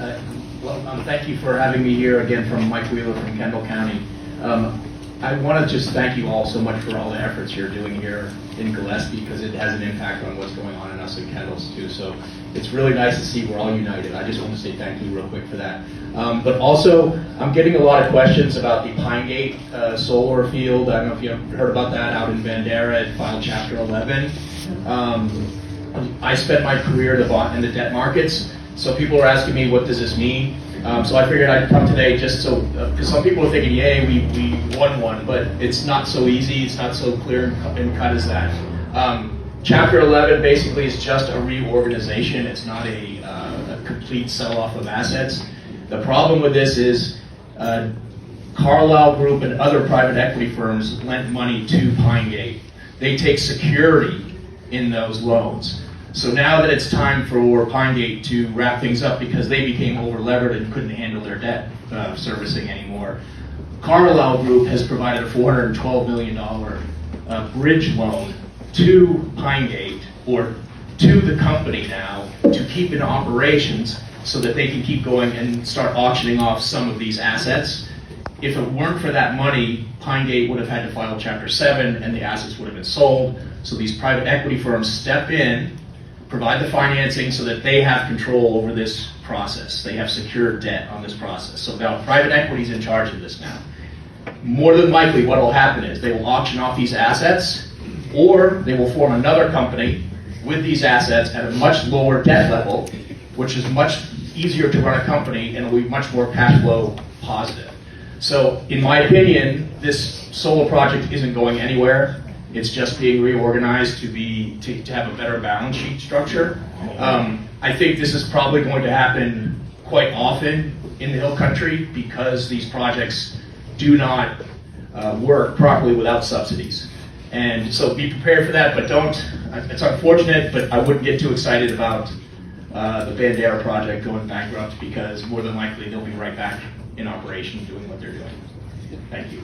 Thank you for having me here again from Mike Wheeler from Kendall County. I want to just thank you all so much for all the efforts you're doing here in Gillespie, because it has an impact on what's going on in us in Kendall's too. So it's really nice to see we're all united. I just want to say thank you real quick for that. But also, I'm getting a lot of questions about the Pine Gate solar field. I don't know if you've heard about that out in Bandera. It filed Chapter 11. I spent my career in the debt markets, so people are asking me, what does this mean? So I figured I'd come today just so, because some people are thinking, yay, we won one, but it's not so easy, it's not so clear and cut as that. Chapter 11 basically is just a reorganization. It's not a complete sell-off of assets. The problem with this is Carlyle Group and other private equity firms lent money to Pine Gate. They take security in those loans. So now that it's time for Pine Gate to wrap things up because they became over-levered and couldn't handle their debt servicing anymore, Carlyle Group has provided a $412 million bridge loan to Pine Gate, or to the company now, to keep in operations so that they can keep going and start auctioning off some of these assets. If it weren't for that money, Pine Gate would have had to file Chapter 7 and the assets would have been sold. So these private equity firms step in, provide the financing so that they have control over this process. They have secured debt on this process. So now private equity is in charge of this now. More than likely what will happen is they will auction off these assets, or they will form another company with these assets at a much lower debt level, which is much easier to run a company and will be much more cash flow positive. So in my opinion, this solar project isn't going anywhere. It's just being reorganized to have a better balance sheet structure. I think this is probably going to happen quite often in the Hill Country because these projects do not work properly without subsidies. And so be prepared for that, but it's unfortunate, but I wouldn't get too excited about the Bandera project going bankrupt, because more than likely they'll be right back in operation doing what they're doing. Thank you.